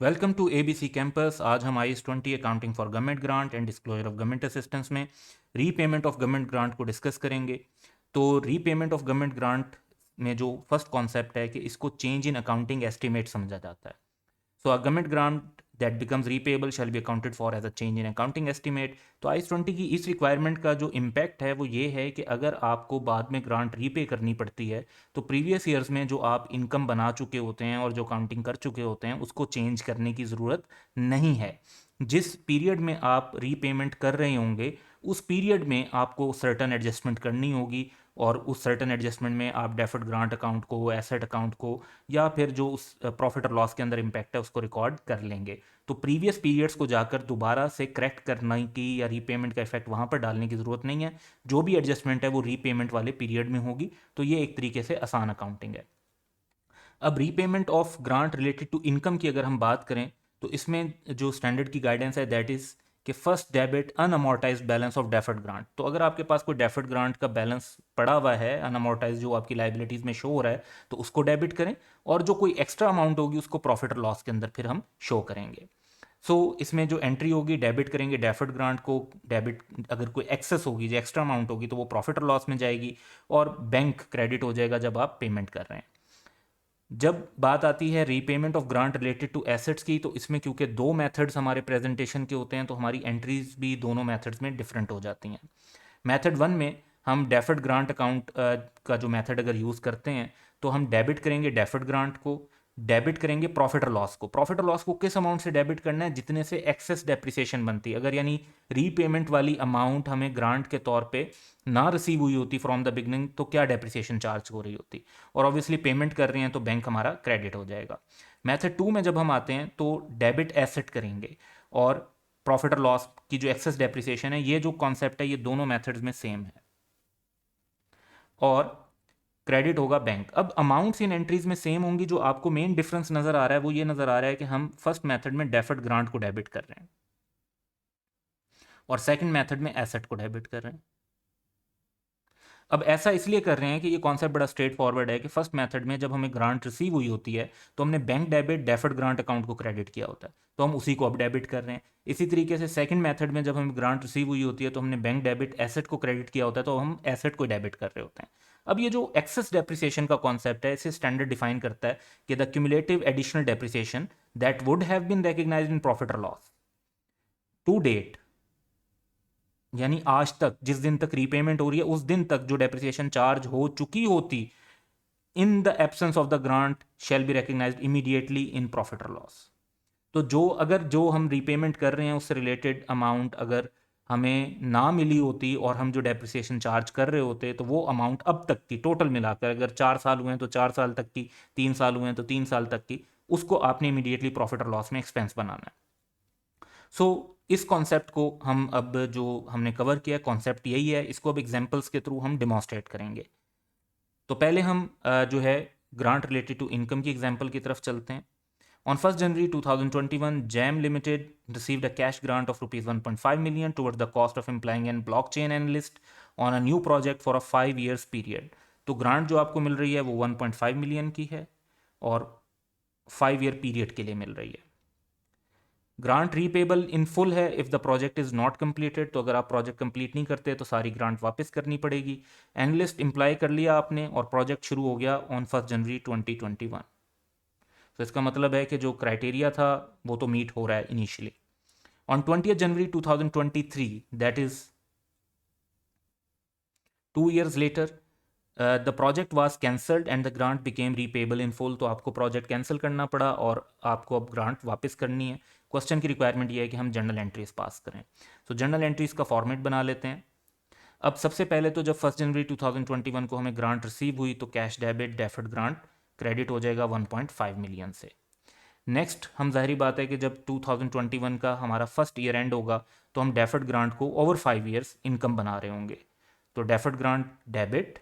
Welcome to ABC campus. आज हम IS-20 accounting for government grant and disclosure of government assistance में repayment of government grant को discuss करेंगे। तो repayment of government grant में जो फर्स्ट कॉन्सेप्ट है कि इसको चेंज इन अकाउंटिंग एस्टिमेट समझा जाता है। So a government grant that becomes repayable shall be accounted for as a change in accounting estimate। तो IS-20 की इस रिक्वायरमेंट का जो इम्पैक्ट है वो ये है कि अगर आपको बाद में ग्रांट रीपे करनी पड़ती है तो प्रीवियस ईयर्स में जो आप इनकम बना चुके होते हैं और जो अकाउंटिंग कर चुके होते हैं उसको चेंज करने की ज़रूरत नहीं है। जिस पीरियड में आप रीपेमेंट कर रहे होंगे उस पीरियड में आपको सर्टन एडजस्टमेंट करनी होगी और उस सर्टन एडजस्टमेंट में आप डेफर्ड ग्रांट अकाउंट को, एसेट अकाउंट को या फिर जो उस प्रॉफिट और लॉस के अंदर इम्पैक्ट है उसको रिकॉर्ड कर लेंगे। तो प्रीवियस पीरियड्स को जाकर दोबारा से करेक्ट करने की या रीपेमेंट का इफेक्ट वहाँ पर डालने की ज़रूरत नहीं है। जो भी एडजस्टमेंट है वो रीपेमेंट वाले पीरियड में होगी। तो ये एक तरीके से आसान अकाउंटिंग है। अब repayment of grant related to income की अगर हम बात करें तो इसमें जो स्टैंडर्ड की गाइडेंस है दैट इज़ कि first debit unamortised balance of deferred grant. तो अगर आपके पास कोई डेफर्ड ग्रांट का बैलेंस पड़ा हुआ है अनअमोर्टाइज जो आपकी लाइबिलिटीज़ में शो हो रहा है तो उसको डेबिट करें और जो कोई एक्स्ट्रा अमाउंट होगी उसको प्रॉफिट और लॉस के अंदर फिर हम शो करेंगे। इसमें जो एंट्री होगी डेबिट करेंगे डेफर्ड ग्रांट को। डेबिट अगर कोई एक्सेस होगी जो एक्स्ट्रा अमाउंट होगी तो वो प्रॉफिट और लॉस में जाएगी और बैंक क्रेडिट हो जाएगा जब आप पेमेंट कर रहे हैं। जब बात आती है repayment of grant related to assets की तो इसमें क्योंकि दो मेथड्स हमारे प्रेजेंटेशन के होते हैं तो हमारी एंट्रीज भी दोनों मेथड्स में डिफरेंट हो जाती हैं। मेथड वन में हम डेफर्ड ग्रांट अकाउंट का जो मेथड अगर यूज़ करते हैं तो हम डेबिट करेंगे डेफर्ड ग्रांट को, डेबिट करेंगे प्रॉफिट और लॉस को। प्रॉफिट और लॉस को किस अमाउंट से डेबिट करना है? जितने से एक्सेस डेप्रिसिएशन बनती है। अगर यानी रीपेमेंट वाली अमाउंट हमें ग्रांट के तौर पे ना रिसीव हुई होती फ्रॉम द बिगनिंग तो क्या डेप्रिसिएशन चार्ज हो रही होती, और ऑब्वियसली पेमेंट कर रहे हैं तो बैंक हमारा क्रेडिट हो जाएगा। मेथड टू में जब हम आते हैं तो डेबिट एसेट करेंगे और प्रॉफिट और लॉस की जो एक्सेस डेप्रिसिएशन है, ये जो कॉन्सेप्ट है ये दोनों मेथड्स में सेम है और क्रेडिट होगा बैंक। अब अमाउंट्स इन एंट्रीज में सेम होंगी। जो आपको मेन डिफरेंस नजर आ रहा है वो ये नजर आ रहा है कि हम फर्स्ट मेथड में डेफर्ड ग्रांट को डेबिट कर रहे हैं और सेकंड मेथड में एसेट को डेबिट कर रहे हैं। अब ऐसा इसलिए कर रहे हैं कि ये कॉन्सेप्ट बड़ा स्ट्रेट फॉरवर्ड है कि फर्स्ट मेथड में जब हमें ग्रांट रिसीव हुई होती है तो हमने bank debit deferred grant account को क्रेडिट किया होता है तो हम उसी को अब डेबिट कर रहे हैं। इसी तरीके से सेकंड मेथड में जब हमें ग्रांट रिसीव हुई होती है तो हमने बैंक डेबिट एसेट को क्रेडिट किया होता है तो हम एसेट को डेबिट कर रहे होते हैं। अब ये जो एक्सेस डेप्रिसिएशन का कॉन्सेप्ट है इसे स्टैंडर्ड डिफाइन करता है कि the cumulative additional depreciation that would have been recognised in profit और लॉस टू डेट, यानी आज तक जिस दिन तक रीपेमेंट हो रही है उस दिन तक जो डेप्रिसिएशन चार्ज हो चुकी होती in the absence of the grant shall be recognised immediately in profit और लॉस। तो जो हम रीपेमेंट कर रहे हैं उससे रिलेटेड अमाउंट अगर हमें ना मिली होती और हम जो डेप्रिसिएशन चार्ज कर रहे होते तो वो अमाउंट अब तक की टोटल मिलाकर, अगर 4 साल हुए हैं तो 4 साल तक की, 3 साल हुए हैं तो 3 साल तक की, उसको आपने इमीडिएटली प्रॉफिट और लॉस में एक्सपेंस बनाना है। इस कॉन्सेप्ट को हम अब जो हमने कवर किया कॉन्सेप्ट यही है, इसको अब एग्जांपल्स के थ्रू हम डिमॉन्स्ट्रेट करेंगे। तो पहले हम जो है ग्रांट रिलेटेड टू इनकम की एग्जांपल की तरफ चलते हैं। On 1st January 2021, JAM Limited received a cash grant of rupees 1.5 million towards the cost of employing an blockchain analyst on a new project for a 5 years period। तो grant जो आपको मिल रही है वो 1.5 मिलियन की है और 5 ईयर पीरियड के लिए मिल रही है। ग्रांट रीपेबल इन फुल है if the project is not completed. तो अगर आप प्रोजेक्ट कंप्लीट नहीं करते तो सारी ग्रांट वापस करनी पड़ेगी। एनालिस्ट एम्प्लॉय कर लिया आपने और प्रोजेक्ट शुरू हो गया ऑन 1 जनवरी 2021। तो इसका मतलब है कि जो क्राइटेरिया था वो तो मीट हो रहा है initially. On 20 January 2023 that is 2 years later the project was cancelled and the grant became repayable in full. तो आपको प्रोजेक्ट कैंसिल करना पड़ा और आपको अब ग्रांट वापस करनी है। क्वेश्चन की रिक्वायरमेंट ये है कि हम जर्नल एंट्रीज पास करें। तो जर्नल एंट्रीज का फॉर्मेट बना लेते हैं। अब सबसे पहले तो जब 1 जनवरी 2021 को हमें ग्रांट रिसीव हुई तो cash debit deferred grant credit हो जाएगा 1.5 मिलियन से। नेक्स्ट हम जाहिर बात है कि जब 2021 का हमारा फर्स्ट ईयर एंड होगा तो हम डेफर्ड ग्रांट को ओवर 5 ईयर्स इनकम बना रहे होंगे। तो डेफर्ड ग्रांट डेबिट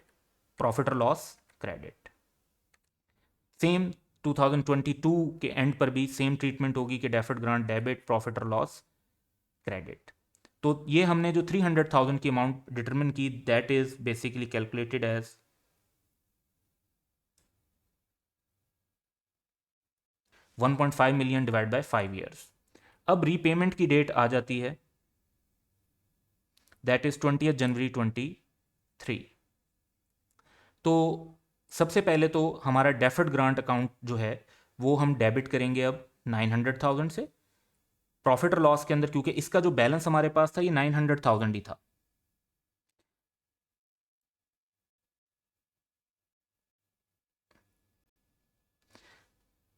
प्रॉफिट और लॉस क्रेडिट। सेम 2022 के एंड पर भी सेम ट्रीटमेंट होगी कि डेफर्ड ग्रांट डेबिट प्रॉफिट और लॉस क्रेडिट। तो ये हमने जो 300,000 की अमाउंट डिटरमिन की that is basically calculated as 1.5 million divide by 5 years. अब रीपेमेंट की डेट आ जाती है, दैट इज 20 जनवरी 23। तो सबसे पहले तो हमारा डेफर्ड ग्रांट अकाउंट जो है वो हम डेबिट करेंगे अब 900,000 से प्रॉफिट और लॉस के अंदर, क्योंकि इसका जो बैलेंस हमारे पास था ये 900,000 ही था।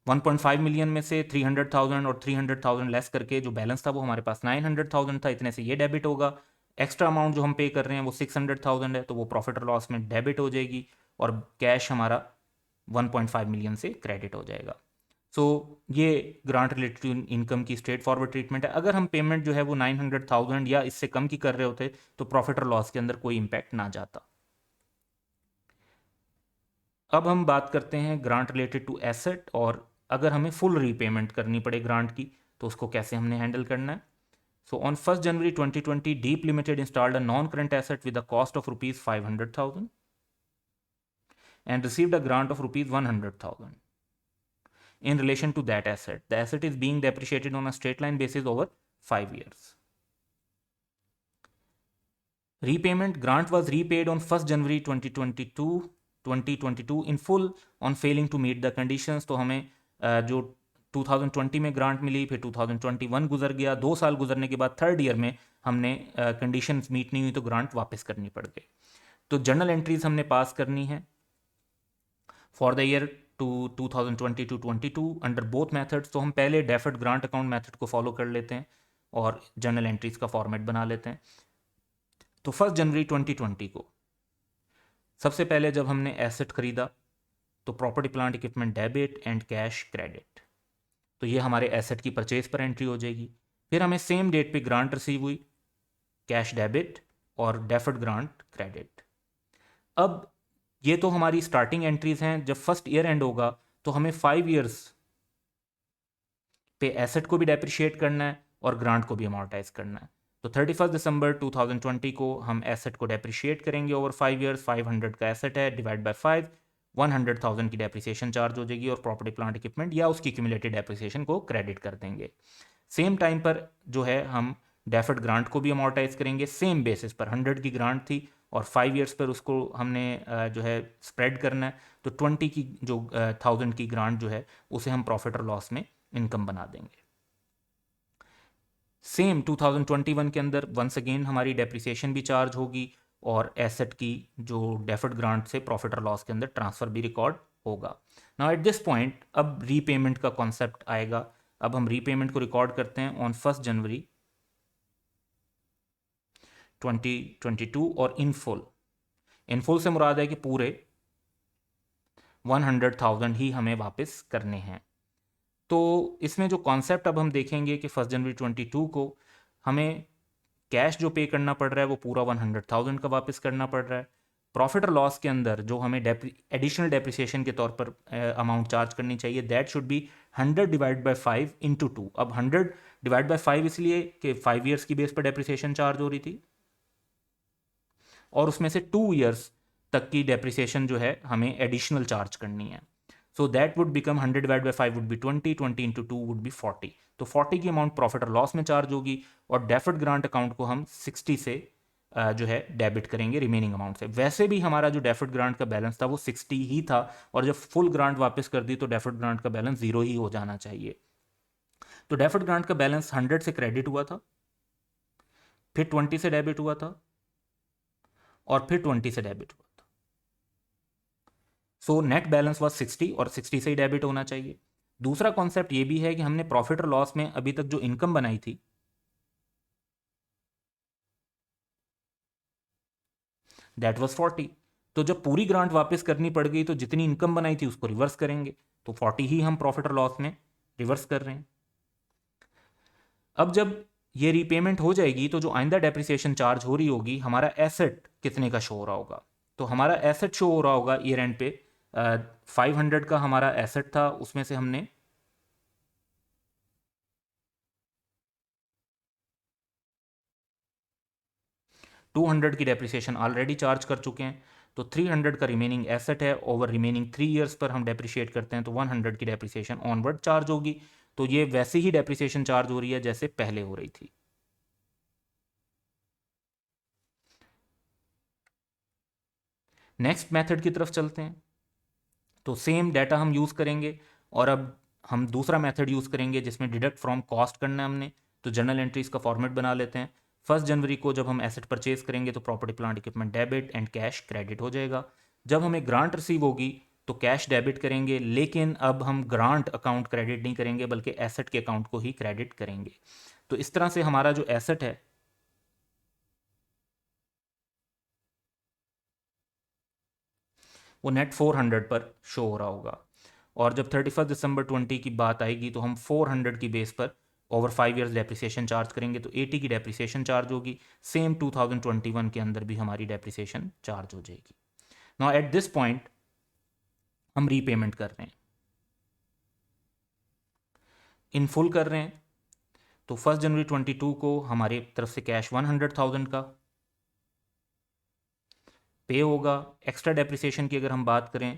$1.5 मिलियन में से 300,000 और 300,000 लेस करके जो बैलेंस था वो हमारे पास 900,000 था, इतने से ये डेबिट होगा। एक्स्ट्रा अमाउंट जो हम पे कर रहे हैं वो 600,000 है, तो वो प्रॉफिट और लॉस में डेबिट हो जाएगी और कैश हमारा 1.5 मिलियन से क्रेडिट हो जाएगा। सो ये ग्रांट रिलेटेड इनकम की स्ट्रेट फॉरवर्ड ट्रीटमेंट है। अगर हम पेमेंट जो है वो 900,000 या इससे कम की कर रहे होते तो प्रॉफिट और लॉस के अंदर कोई इंपैक्ट ना जाता। अब हम बात करते हैं ग्रांट रिलेटेड टू एसेट, और अगर हमें फुल रीपेमेंट करनी पड़े ग्रांट की तो उसको कैसे हमने हैंडल करना है। So on 1 January 2020 Deep limited installed a non current asset with the cost of rupees 500,000 and received a grant of rupees 100,000 in relation to that asset. The asset is being depreciated on a straight line basis over 5 years. Repayment grant was repaid on 1st January 2022 in full on failing to meet the conditions. तो हमें जो 2020 में grant मिली, फिर 2021 गुजर गया, 2 साल गुजरने के बाद थर्ड ईयर में हमने कंडीशंस मीट नहीं हुई तो ग्रांट वापस करनी पड़ गई। तो जर्नल एंट्रीज हमने पास करनी है for the year to 2020 to 22 under both methods. तो हम पहले डेफर्ड ग्रांट अकाउंट मेथड को फॉलो कर लेते हैं और जर्नल एंट्रीज का फॉर्मेट बना लेते हैं। तो 1 जनवरी 2020 को सबसे पहले जब हमने एसेट खरीदा तो property plant equipment debit and cash credit, तो ये हमारे एसेट की परचेज पर एंट्री हो जाएगी। फिर हमें सेम डेट पे ग्रांट रिसीव हुई, कैश डेबिट और डेफर्ड ग्रांट क्रेडिट। अब ये तो हमारी स्टार्टिंग एंट्रीज हैं। जब फर्स्ट ईयर एंड होगा तो हमें 5 ईयर्स पे एसेट को भी डेप्रिशिएट करना है और ग्रांट को भी अमॉर्टाइज करना है। तो 31 दिसंबर 2020 को हम एसेट को डेप्रिशिएट करेंगे ओवर 5 ईयर्स। 500 का एसेट है, डिवाइड बाय 5, 100,000 की डेप्रिसिएशन चार्ज हो जाएगी और प्रॉपर्टी प्लांट इक्विपमेंट या उसकी क्यूमुलेटेड डेप्रिसिएशन को क्रेडिट कर देंगे। सेम टाइम पर जो है हम डेफर्ड ग्रांट को भी अमॉर्टाइज करेंगे सेम बेसिस पर। 100 की ग्रांट थी और 5 ईयर्स पर उसको हमने जो है स्प्रेड करना है, तो 20 की जो 1000 की ग्रांट जो है उसे हम प्रॉफिट और लॉस में इनकम बना देंगे। सेम 2021 के अंदर वंस अगेन हमारी डेप्रिसिएशन भी चार्ज होगी और एसेट की जो डेफर्ड ग्रांट से प्रॉफिट और लॉस के अंदर ट्रांसफर भी रिकॉर्ड होगा। नाउ एट दिस पॉइंट अब रीपेमेंट का कॉन्सेप्ट आएगा। अब हम रीपेमेंट को रिकॉर्ड करते हैं ऑन 1 जनवरी 2022 और इन फुल। इन फुल से मुराद है कि पूरे 100,000 ही हमें वापस करने हैं। तो इसमें जो कॉन्सेप्ट अब हम देखेंगे कि 1 जनवरी 22 को हमें कैश जो पे करना पड़ रहा है वो पूरा 100,000 का वापस करना पड़ रहा है। प्रॉफिट और लॉस के अंदर जो हमें एडिशनल डेप्रिसिएशन के तौर पर अमाउंट चार्ज करनी चाहिए, that should be 100 divide by 5 into 2। अब 100 डिवाइड बाय 5 इसलिए कि 5 ईयर्स की बेस पर डेप्रिसिएशन चार्ज हो रही थी और उसमें से 2 ईयर्स तक की डेप्रिसिएशन जो है हमें एडिशनल चार्ज करनी है। So that would become 100 divide by 5 would be 20, 20 into 2 would be 40। तो 40 की अमाउंट प्रॉफिट और लॉस में चार्ज होगी और डेफर्ड ग्रांट अकाउंट को हम 60 से जो है डेबिट करेंगे रिमेनिंग अमाउंट से। वैसे भी हमारा जो डेफर्ड ग्रांट का बैलेंस था वो 60 ही था और जब फुल ग्रांट वापस कर दी तो डेफर्ड ग्रांट का बैलेंस 0 ही हो जाना चाहिए। तो डेफर्ड ग्रांट का बैलेंस 100 से क्रेडिट हुआ था, फिर 20 से डेबिट हुआ था और फिर 20 से डेबिट हुआ था। सो नेट बैलेंस वाज 60 और 60 से ही डेबिट होना चाहिए। दूसरा कॉन्सेप्ट ये भी है कि हमने प्रॉफिट और लॉस में अभी तक जो इनकम बनाई थी दैट वाज 40। तो जब पूरी ग्रांट वापस करनी पड़ गई तो जितनी इनकम बनाई थी उसको रिवर्स करेंगे, तो 40 ही हम प्रॉफिट और लॉस में रिवर्स कर रहे हैं। अब जब ये रीपेमेंट हो जाएगी तो जो आइंदा डेप्रिसिएशन चार्ज हो रही होगी, हमारा एसेट कितने का शो हो रहा होगा। तो हमारा एसेट शो हो रहा होगा ईयर एंड पे 500 का हमारा एसेट था, उसमें से हमने 200 की डेप्रिसिएशन ऑलरेडी चार्ज कर चुके हैं। तो 300 का रिमेनिंग एसेट है, ओवर रिमेनिंग 3 ईयर्स पर हम डेप्रिशिएट करते हैं तो 100 की डेप्रिसिएशन ऑनवर्ड चार्ज होगी। तो ये वैसे ही डेप्रिसिएशन चार्ज हो रही है जैसे पहले हो रही थी। नेक्स्ट मेथड की तरफ चलते हैं। तो सेम डाटा हम यूज़ करेंगे और अब हम दूसरा मेथड यूज़ करेंगे जिसमें डिडक्ट फ्रॉम कॉस्ट करना है हमने। तो जर्नल एंट्रीज का फॉर्मेट बना लेते हैं। 1 जनवरी को जब हम एसेट परचेज करेंगे तो property plant equipment debit and cash credit हो जाएगा। जब हमें ग्रांट रिसीव होगी तो कैश डेबिट करेंगे, लेकिन अब हम ग्रांट अकाउंट क्रेडिट नहीं करेंगे बल्कि एसेट के अकाउंट को ही क्रेडिट करेंगे। तो इस तरह से हमारा जो एसेट है वो नेट 400 पर शो हो रहा होगा। और जब 31 दिसंबर 20 की बात आएगी तो हम 400 की बेस पर ओवर 5 ईयर्स डेप्रिसिएशन चार्ज करेंगे तो 80 की डेप्रिसिएशन चार्ज होगी। सेम 2021 के अंदर भी हमारी डेप्रिसिएशन चार्ज हो जाएगी। नाउ एट दिस पॉइंट हम रीपेमेंट कर रहे हैं, इन फुल कर रहे हैं। तो 1 जनवरी 2022 को हमारे तरफ से कैश 100,000 का पे होगा। एक्स्ट्रा डेप्रिसिएशन की अगर हम बात करें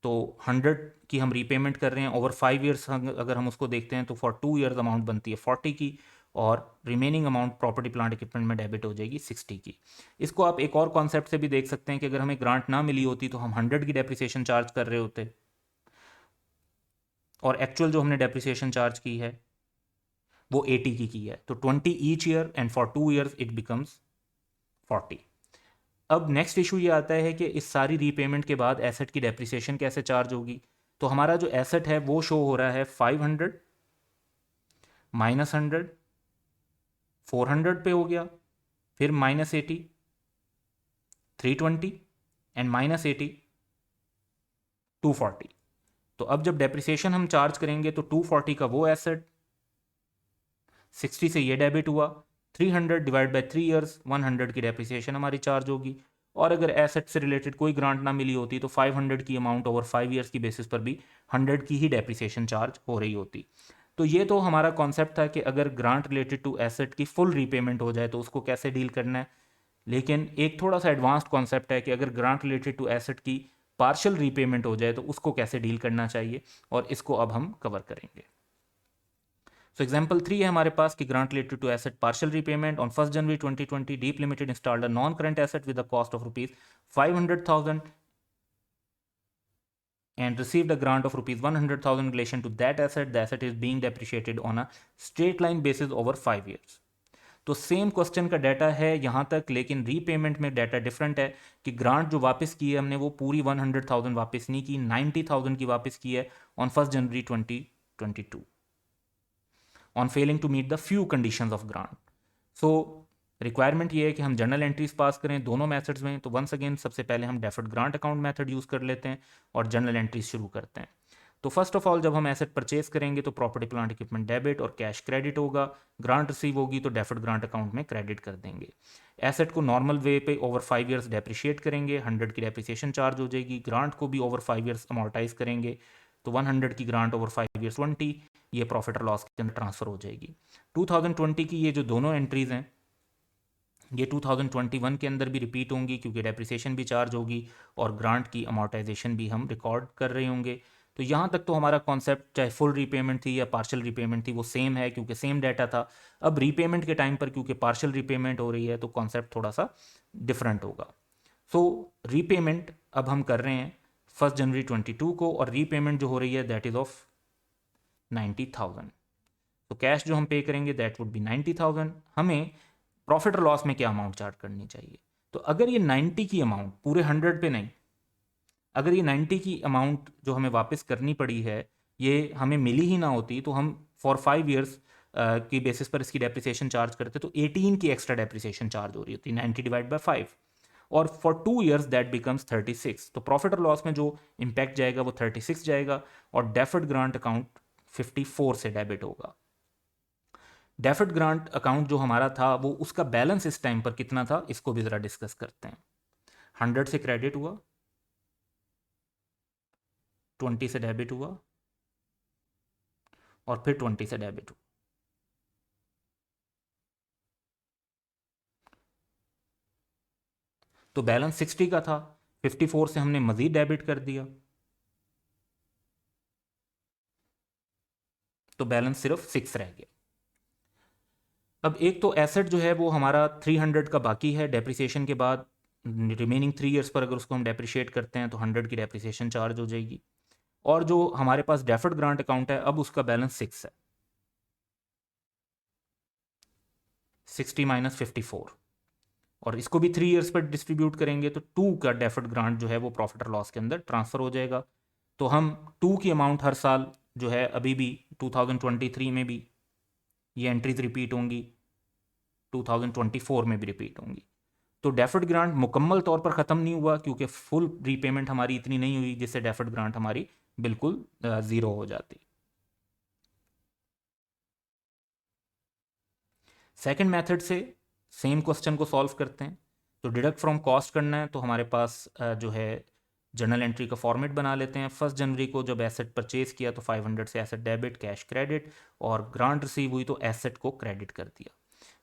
तो 100 की हम रीपेमेंट कर रहे हैं। ओवर 5 ईयर्स अगर हम उसको देखते हैं तो फॉर 2 ईयर्स अमाउंट बनती है 40 की, और remaining amount property plant equipment में डेबिट हो जाएगी 60 की। इसको आप एक और कॉन्सेप्ट से भी देख सकते हैं कि अगर हमें ग्रांट ना मिली होती तो हम 100 की डेप्रिसिएशन चार्ज कर रहे होते, और एक्चुअल जो हमने डेप्रिसिएशन चार्ज की है वो 80 की है। तो 20 each year and for 2 years it becomes 40। अब नेक्स्ट इशू ये आता है कि इस सारी रीपेमेंट के बाद एसेट की डेप्रिसिएशन कैसे चार्ज होगी। तो हमारा जो एसेट है वो शो हो रहा है 500 -100 400 पे हो गया, फिर -80 320 एंड -80 240। तो अब जब डेप्रिसिएशन हम चार्ज करेंगे तो 240 का वो एसेट, 60 से ये डेबिट हुआ, 300 डिवाइड बाई 3 ईयर्स 100 की डेप्रिसिएशन हमारी चार्ज होगी। और अगर एसेट से रिलेटेड कोई ग्रांट ना मिली होती तो 500 की अमाउंट ओवर 5 ईयर्स की बेसिस पर भी 100 की ही डेप्रिसिएशन चार्ज हो रही होती। तो ये तो हमारा कॉन्सेप्ट था कि अगर ग्रांट रिलेटेड टू एसेट की फुल रीपेमेंट हो जाए तो उसको कैसे डील करना है। लेकिन एक थोड़ा सा एडवांस्ड कॉन्सेप्ट है कि अगर ग्रांट रिलेटेड टू एसेट की पार्शियल रीपेमेंट हो जाए तो उसको कैसे डील करना चाहिए, और इसको अब हम कवर करेंगे। सो एग्जाम्पल 3 है हमारे पास कि grant related to asset partial repayment on 1 January 2020 Deep limited installed a non current asset with the cost of ₹500,000 and received a grant of ₹100,000 in relation to that asset. The asset is being depreciated on a straight line basis over 5 years. तो same question का data है यहाँ तक, लेकिन repayment में data different है कि grant जो वापस की है हमने वो पूरी 100,000 वापस नहीं की, 90,000 की वापस की है on 1 January 2022 on failing to meet the few conditions of grant. So requirement ये है कि हम जर्नल एंट्रीज पास करें दोनों मेथड्स में। तो वंस अगेन सबसे पहले हम deferred grant account method use कर लेते हैं और जर्नल एंट्रीज शुरू करते हैं। तो फर्स्ट ऑफ ऑल जब हम एसेट परचेज करेंगे तो प्रॉपर्टी प्लांट इक्विपमेंट डेबिट और कैश क्रेडिट होगा। ग्रांट रिसीव होगी तो डेफर्ड ग्रांट अकाउंट में क्रेडिट कर देंगे। एसेट को नॉर्मल वे पे ओवर 5 ईयर्स डेप्रिशिएट करेंगे, 100 की डेप्रिसिएशन चार्ज हो जाएगी। ग्रांट को भी ओवर 5 ईयर्स अमोर्टाइज करेंगे तो 100 की ग्रांट ओवर 5 ईयर्स 20, ये प्रॉफिट और लॉस के अंदर ट्रांसफर हो जाएगी। 2020 की ये जो दोनों एंट्रीज हैं ये 2021 के अंदर भी रिपीट होंगी क्योंकि डेप्रिसिएशन भी चार्ज होगी और ग्रांट की अमोर्टाइजेशन भी हम रिकॉर्ड कर रहे होंगे। तो यहाँ तक तो हमारा कॉन्सेप्ट चाहे फुल रीपेमेंट थी या पार्शियल रीपेमेंट थी वो सेम है क्योंकि सेम डाटा था। अब रीपेमेंट के टाइम पर क्योंकि पार्शियल रीपेमेंट हो रही है तो कॉन्सेप्ट थोड़ा सा डिफरेंट होगा। सो रीपेमेंट अब हम कर रहे हैं 1 जनवरी 2022 को, और रीपेमेंट जो हो रही है दैट इज ऑफ 90,000। तो कैश जो हम पे करेंगे दैट वुड बी 90,000। हमें प्रॉफिट और लॉस में क्या अमाउंट चार्ज करनी चाहिए। तो अगर ये 90 की अमाउंट पूरे 100 पे नहीं, अगर ये 90 की अमाउंट जो हमें वापस करनी पड़ी है ये हमें मिली ही ना होती तो हम फॉर 5 ईयर्स की बेसिस पर इसकी डेप्रिसिएशन चार्ज करते तो 18 की एक्स्ट्रा डेप्रिसिएशन चार्ज हो रही होती 90 डिवाइड बाय 5, और फॉर 2 ईयर्स दैट बिकम्स 36। तो प्रॉफिट और लॉस में जो इम्पैक्ट जाएगा वो 36 जाएगा और डेफर्ड ग्रांट अकाउंट 54 से डेबिट होगा। डेफर्ड ग्रांट अकाउंट जो हमारा था वो उसका बैलेंस इस टाइम पर कितना था इसको भी ज़रा डिस्कस करते हैं। 100 से क्रेडिट हुआ, 20 से डेबिट हुआ और फिर 20 से डेबिट हुआ। तो बैलेंस 60 का था, 54 से हमने मज़ीद डेबिट कर दिया, तो बैलेंस सिर्फ 6 रह गया। अब एक तो एसेट जो है वो हमारा 300 का बाकी है डेप्रिसिएशन के बाद, रिमेनिंग 3 ईयर्स पर अगर उसको हम डेप्रिशिएट करते हैं तो 100 की डेप्रिसिएशन चार्ज हो जाएगी। और जो हमारे पास डेफर्ड ग्रांट अकाउंट है, अब उसका बैलेंस 6 है, 60 माइनस 54, और इसको भी 3 ईयर्स पर डिस्ट्रीब्यूट करेंगे तो 2 का डेफर्ड ग्रांट जो है वो प्रॉफिट और लॉस के अंदर ट्रांसफ़र हो जाएगा। तो हम 2 की अमाउंट हर साल जो है अभी भी 2023 में भी ये एंट्रीज रिपीट होंगी, 2024 में भी रिपीट होंगी। तो डेफर्ड ग्रांट मुकम्मल तौर पर ख़त्म नहीं हुआ, क्योंकि फुल रीपेमेंट हमारी इतनी नहीं हुई जिससे डेफर्ड ग्रांट हमारी बिल्कुल ज़ीरो हो जाती। सेकंड मेथड से सेम क्वेश्चन को सॉल्व करते हैं। तो डिडक्ट फ्रॉम कॉस्ट करना है, तो हमारे पास जो है जर्नल एंट्री का फॉर्मेट बना लेते हैं। 1 जनवरी को जब एसेट परचेज किया तो 500 से एसेट डेबिट, कैश क्रेडिट, और ग्रांट रिसीव हुई तो एसेट को क्रेडिट कर दिया,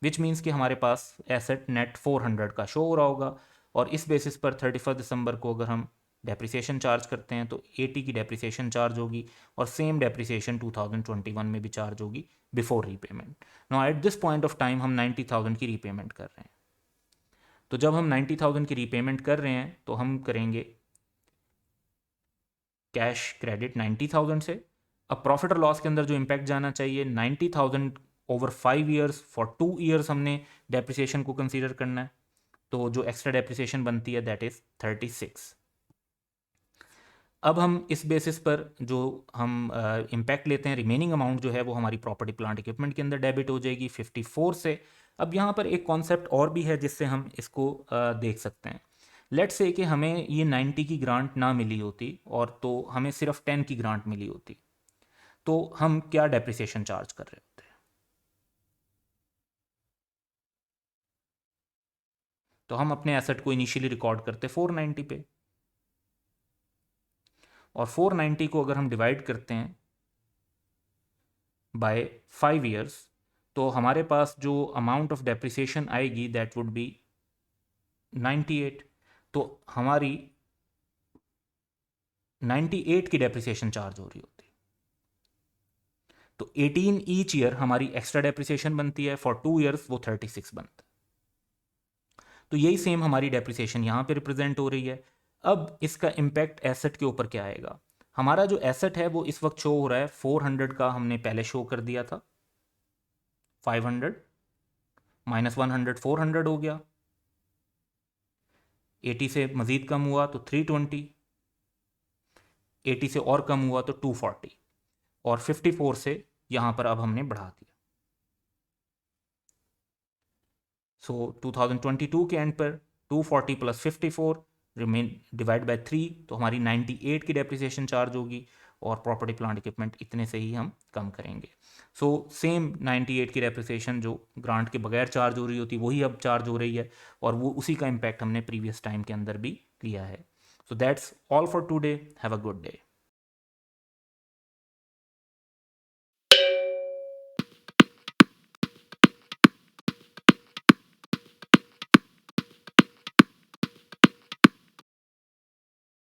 विच मीन्स कि हमारे पास एसेट नेट 400 का शो हो रहा होगा। और इस बेसिस पर 31 दिसंबर को अगर हम डेप्रिसिएशन चार्ज करते हैं तो 80 की डेप्रिसिएशन चार्ज होगी, और सेम डेप्रिसिएशन 2021 में भी चार्ज होगी before repayment. Now at this point of time हम 90,000 की रीपेमेंट कर रहे हैं। तो जब हम 90,000 की रीपेमेंट कर रहे हैं तो हम करेंगे कैश क्रेडिट 90,000 से। अब प्रॉफिट और लॉस के अंदर जो इम्पैक्ट जाना चाहिए, 90,000 ओवर 5 ईयर्स, फॉर 2 ईयर्स हमने डेप्रिसिएशन को कंसीडर करना है, तो जो एक्स्ट्रा डेप्रिसिएशन बनती है दैट इज 36। अब हम इस बेसिस पर जो हम इम्पैक्ट लेते हैं, रिमेनिंग अमाउंट जो है वो हमारी प्रॉपर्टी प्लांट इक्विपमेंट के अंदर डेबिट हो जाएगी 54 से। अब यहाँ पर एक कॉन्सेप्ट और भी है जिससे हम इसको देख सकते हैं। लेट्स से कि हमें ये 90 की ग्रांट ना मिली होती और तो हमें सिर्फ 10 की ग्रांट मिली होती, तो हम क्या डेप्रिसिएशन चार्ज कर रहे होते हैं? तो हम अपने एसेट को इनिशियली रिकॉर्ड करते 490 पे, और 490 को अगर हम डिवाइड करते हैं बाय 5 ईयर्स, तो हमारे पास जो अमाउंट ऑफ डेप्रिसिएशन आएगी दैट वुड बी 98। तो हमारी 98 की डेप्रिसिएशन चार्ज हो रही होती, तो 18 ईच ईयर हमारी एक्स्ट्रा डेप्रिसिएशन बनती है, फॉर 2 ईयर्स वो 36 बनता है। तो यही सेम हमारी डेप्रिसिएशन यहाँ पे रिप्रेजेंट हो रही है। अब इसका इम्पैक्ट एसेट के ऊपर क्या आएगा? हमारा जो एसेट है वो इस वक्त शो हो रहा है 400 का, हमने पहले शो कर दिया था, 500 माइनस 100 400 हो गया, 80 से मज़ीद कम हुआ तो 320, 80 से और कम हुआ तो 240, और 54 से यहाँ पर अब हमने बढ़ा दिया। सो 2022 के एंड पर 240 प्लस 54 रिमेन डिवाइड बाय 3, तो हमारी 98 की डेप्रिसिएशन चार्ज होगी, और प्रॉपर्टी प्लांट इक्विपमेंट इतने से ही हम कम करेंगे। सो सेम 98 की डेप्रिसिएशन जो ग्रांट के बगैर चार्ज हो रही होती वही अब चार्ज हो रही है, और वो उसी का इम्पैक्ट हमने प्रीवियस टाइम के अंदर भी लिया है। So that's all for today, have a good day.